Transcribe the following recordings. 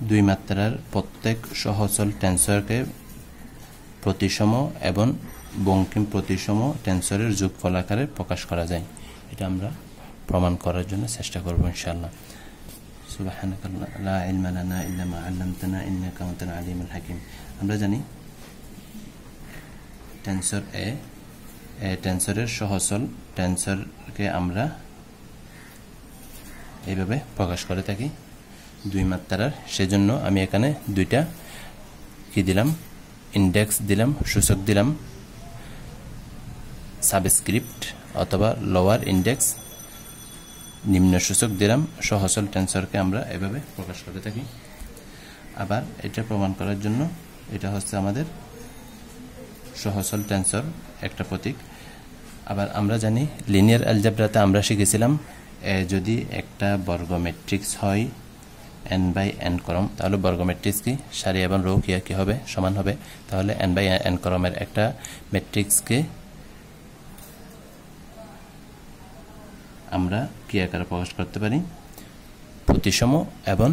দুই মাত্রার প্রত্যেক সহচল টেন্সরকে প্রতিসম এবং বঙ্কিম প্রতিসম টেন্সরের যোগফল আকারে প্রকাশ করা যায়। এটা আমরা প্রমাণ করার জন্য চেষ্টা করব ইনশাআল্লাহ। সুবহানাকা লা ইলমা লানা ইল্লা মা আল্লামতানা ইন্নাকা আনতাল আলিমুল হাকিম। আমরা জানি টেন্সর এ টেন্সরের সহচল টেন্সরকে আমরা এইভাবে প্রকাশ করে থাকি দুই মাত্রার। সেজন্য আমি এখানে দুইটা কি দিলাম, ইন্ডেক্স দিলাম, সূচক দিলাম, সাবস্ক্রিপ্ট অথবা লোয়ার ইন্ডেক্স নিম্ন সূচক দিলাম। সহচল টেন্সরকে আমরা এভাবে প্রকাশ করে থাকি। আবার এটা প্রমাণ করার জন্য এটা হচ্ছে আমাদের সহচল টেন্সর একটা প্রতীক। আবার আমরা জানি লিনিয়ার অ্যালজেব্রাতে আমরা শিখেছিলাম যদি একটা বর্গ ম্যাট্রিক্স হয় n বাই n ক্রম, তাহলে বর্গ ম্যাট্রিক্স কি সারি এবং রো কি হবে, সমান হবে। তাহলে n বাই n ক্রমের একটা ম্যাট্রিক্সকে আমরা কি আকারে প্রকাশ করতে পারি, প্রতিসম এবং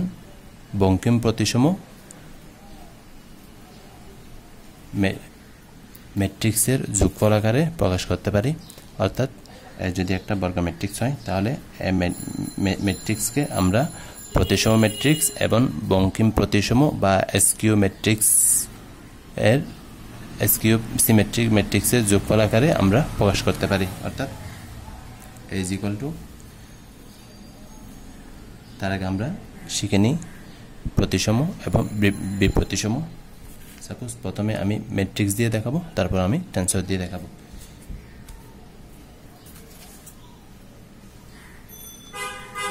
বঙ্কিম প্রতিসম ম্যাট্রিক্সের যোগফল আকারে প্রকাশ করতে পারি। অর্থাৎ যদি একটা বর্গ ম্যাট্রিক্স হয় তাহলে ম্যাট্রিক্সকে আমরা প্রতিসম ম্যাট্রিক্স এবং বঙ্কিম প্রতিসম বা এসকিউ ম্যাট্রিক্স এর এসকিউ সিমেট্রিক ম্যাট্রিক্সের যোগফল আকারে আমরা প্রকাশ করতে পারি। অর্থাৎ ইজ ইকুয়াল টু, তার আগে আমরা শিখে নিই প্রতিসম এবং বিপ্রতিসম। সাপোজ প্রথমে আমি ম্যাট্রিক্স দিয়ে দেখাবো, তারপর আমি টেন্সর দিয়ে দেখাবো।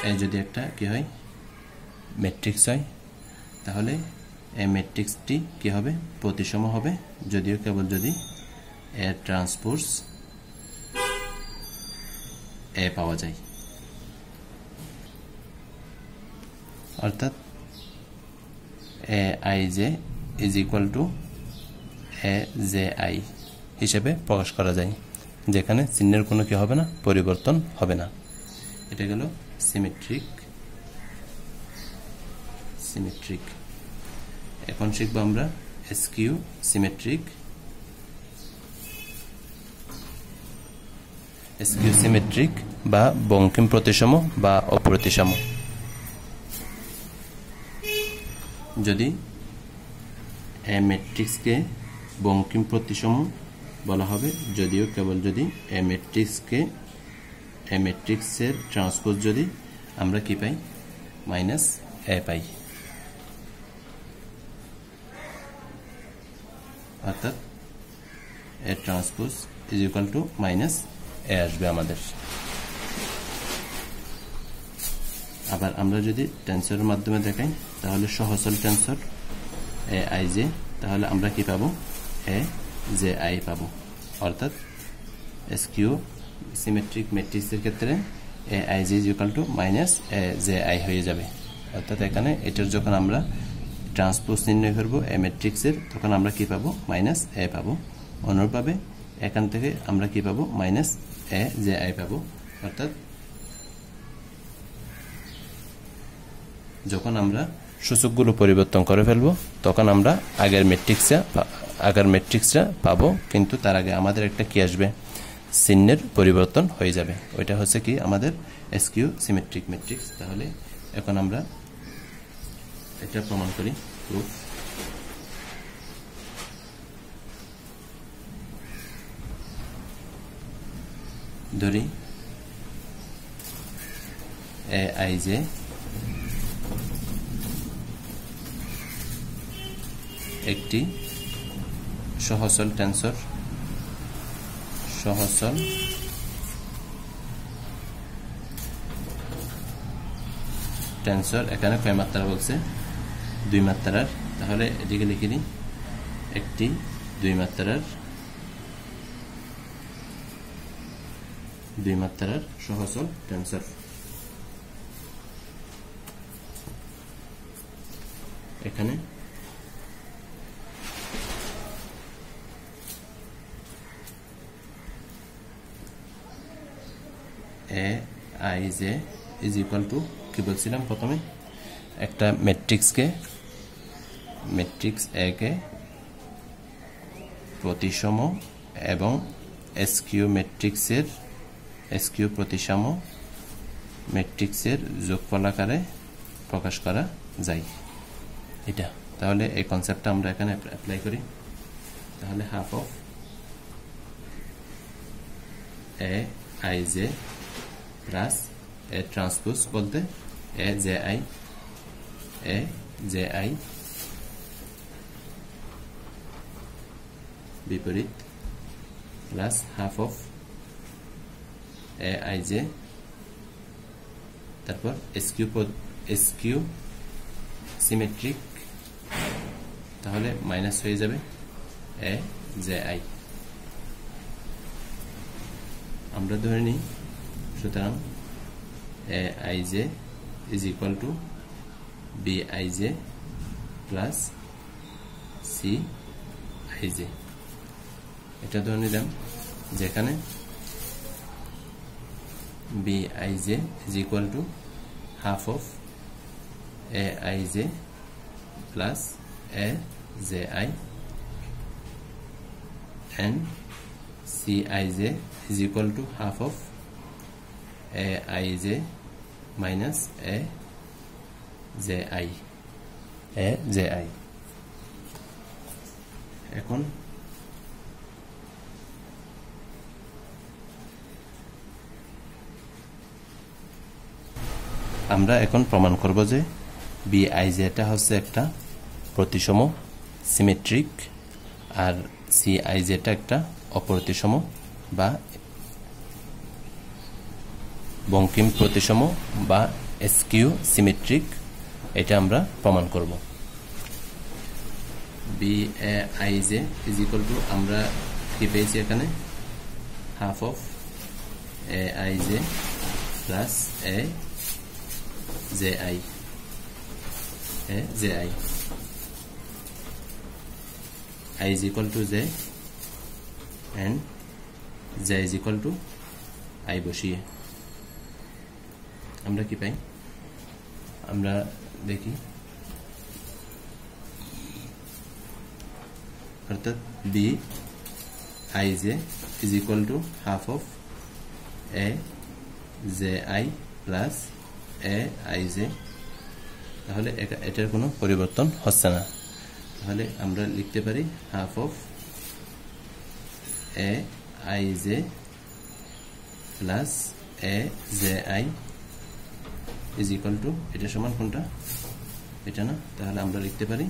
এই যদি একটা কি হয় ম্যাট্রিক্স হয় তাহলে এই ম্যাট্রিক্সটি কি হবে, প্রতিসম হবে, যদিও কেবল যদি এর ট্রান্সপোজ এ পাওয়া যায়। অর্থাৎ এ I J is equal two A J I হিসেবে প্রকাশ করা যায়, যেখানে চিহ্নের কোনো কি হবে না, পরিবর্তন হবে না। এটা গেল সিমেট্রিক। এখন শিখবো আমরা এসকিউ সিমেট্রিক। এসকিউ সিমেট্রিক বা বঙ্কিম প্রতিসম বা অপ্রতিসম। যদি এ ম্যাট্রিক্সকে বঙ্কিম প্রতিসম বলা হবে, যদিও কেবল যদি এ ম্যাট্রিক্সের ট্রান্সপোজ যদি আমরা কি পাই, মাইনাস এ পাই। অর্থাৎ A transpose is equal to minus A আসবে আমাদের। আবার আমরা যদি টেন্সরের মাধ্যমে দেখাই তাহলে সহচল টেন্সর এ আই জে, তাহলে আমরা কি পাবো, এ জে আই পাবো। অর্থাৎ এসকিউ সিমেট্রিক ম্যাট্রিক্সের ক্ষেত্রে এ I J is equal to minus A J I হয়ে যাবে। অর্থাৎ এখানে এটার যখন আমরা ট্রান্সপোজ নির্ণয় করবো এ ম্যাট্রিক্সের, তখন আমরা কি পাবো, মাইনাস এ পাবো। অনুরূপভাবে এখান থেকে আমরা কি পাবো, মাইনাস এ জে আই পাবো। অর্থাৎ যখন আমরা সূচকগুলো পরিবর্তন করে ফেলবো তখন আমরা আগের ম্যাট্রিক্সটা পাবো, কিন্তু তার আগে আমাদের একটা কি আসবে, চিহ্নের পরিবর্তন হয়ে যাবে। ওইটা হচ্ছে কি আমাদের এসকিউ সিমেট্রিক ম্যাট্রিক্স। তাহলে এখন আমরা এটা প্রমাণ করি, প্রুফ। ধরি এ আই জে একটি সহচল টেন্সর। এখানে কয় মাত্রা বলছে, দুই মাত্রার। তাহলে এদিকে লিখে নিই, একটি দুই মাত্রার সহচল টেন্সর। এখানে এ I J is equal two কি বলছিলাম প্রথমে, একটা ম্যাট্রিক্সকে ম্যাট্রিক্স এ কে প্রতিসম এবং এসকিউ ম্যাট্রিক্সের এসকিউ প্রতিসম ম্যাট্রিক্সের যোগফল আকারে প্রকাশ করা যায়। এটা তাহলে এই কনসেপ্টটা আমরা এখানে অ্যাপ্লাই করি। তাহলে half of A I J plus A transpose বলতে এ জে আই বিপরীত plus half of A I J, তারপর এসকিউ সিমেট্রিক, তাহলে মাইনাস হয়ে যাবে এ জে আই। আমরা ধরে নিই সুতরাং A I J is equal to B I J plus C I J. এটা ধরে নিলাম যেখানে B I J is equal to half of A I J plus A J I and Cij is equal to half of Aij minus Aji। এখন আমরা এখন প্রমাণ করব যে Bij টা হচ্ছে একটা প্রতিসম সিমেট্রিক আর Cij টা একটা অপ্রতিসম বা বঙ্কিম প্রতিসম বা এসকিউ সিমেট্রিক। এটা আমরা প্রমাণ করব। Bij ইজ ইকুয়াল টু আমরা কি পেয়েছি এখানে half of Aij plus Aji I is equal to j and j is equal to I বসিয়ে আমরা কি পাই, আমরা দেখি, অর্থাৎ Bij is equal to half of Aji plus Aij। তাহলে এটার কোনো পরিবর্তন হচ্ছে না। তাহলে আমরা লিখতে পারি half of Aij plus Aji is equal two, এটা সমান কোনটা, এটা না, তাহলে আমরা লিখতে পারি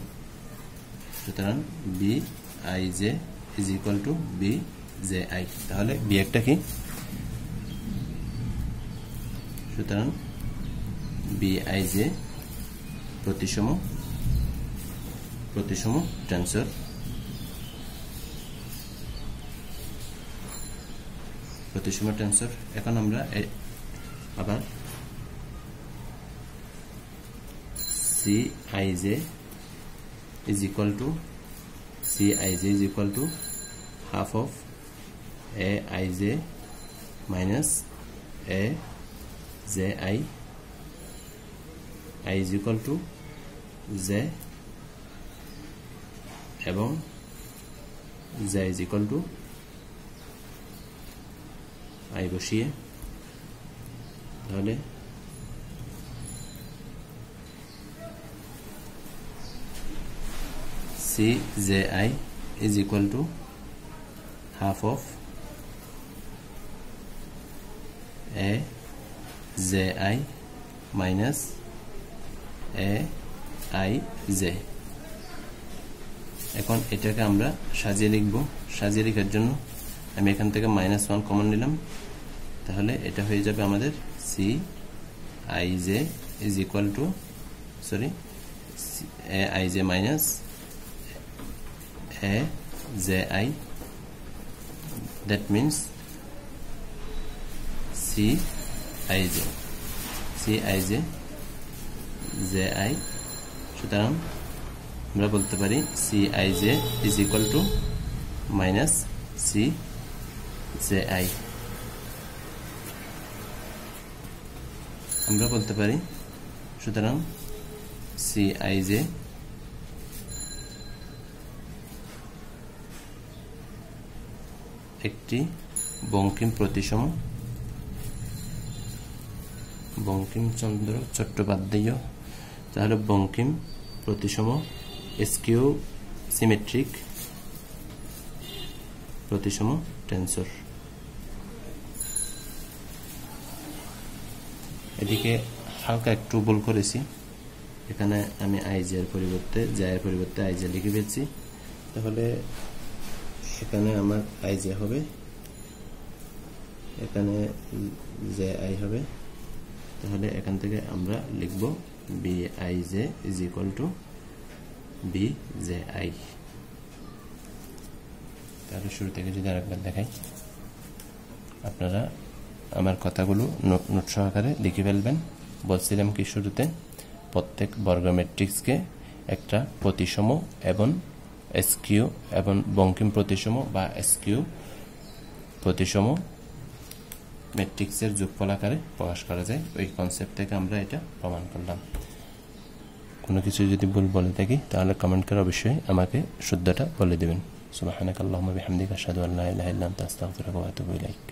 সুতরাং Bij is equal two Bji। তাহলে বি একটা কি, সুতরাং Bij প্রতিসম টেন্সর, প্রতিসম টেন্সর। এখন আমরা আবার Cij is equal to half of Aij minus Aji, I is equal to j এবং j is equal to I বসিয়ে, তাহলে Cji is equal to half of Aji minus Aij। এখন এটাকে আমরা সাজিয়ে লিখব। সাজিয়ে লেখার জন্য আমি এখান থেকে -1 কমন নিলাম, তাহলে এটা হয়ে যাবে আমাদের Cij is equal to Aij minus Aji, that means Cij Ji। সুতরাং আমরা বলতে পারি Cij is equal to minus Cji। আমরা বলতে পারি সুতরাং Cij একটি বঙ্কিম প্রতিসম বঙ্কিমচন্দ্র চট্টোপাধ্যায়, তাহলে বঙ্কিম প্রতিসম স্কিউ সিমেট্রিক প্রতিসম টেন্সর। এদিকে হালকা একটু ভুল করেছি, এখানে আমি আইজের পরিবর্তে জায়ের পরিবর্তে আইজে লিখে ফেলছি, তাহলে এখানে আমার আইজে হবে, এখানে জে আই হবে, তাহলে এখান থেকে আমরা লিখব B I J is equal to B J I. তাহলে শুরু থেকে যদি আরেকবার দেখাই, আপনারা আমার কথাগুলো নোট সহকারে লিখে ফেলবেন। বলছিলাম কি শুরুতে, প্রত্যেক বর্গ ম্যাট্রিক্সকে একটা প্রতিসম এবং এসকিউ এবং বঙ্কিম প্রতিসম বা এসকিউ প্রতিসম ম্যাট্রিক্সের যোগফল আকারে প্রকাশ করা যায়। ওই কনসেপ্ট থেকে আমরা এটা প্রমাণ করলাম। কোনো কিছু যদি ভুল বলে থাকি তাহলে কমেন্ট করে অবশ্যই আমাকে শুদ্ধটা বলে দেবেন। সুবহানাকাল্লাহুম্মা বিহামদিকা আশহাদু আল্লা ইলাহা ইল্লা আনতা আস্তাগফিরুকা ওয়া আতুবু ইলাইক।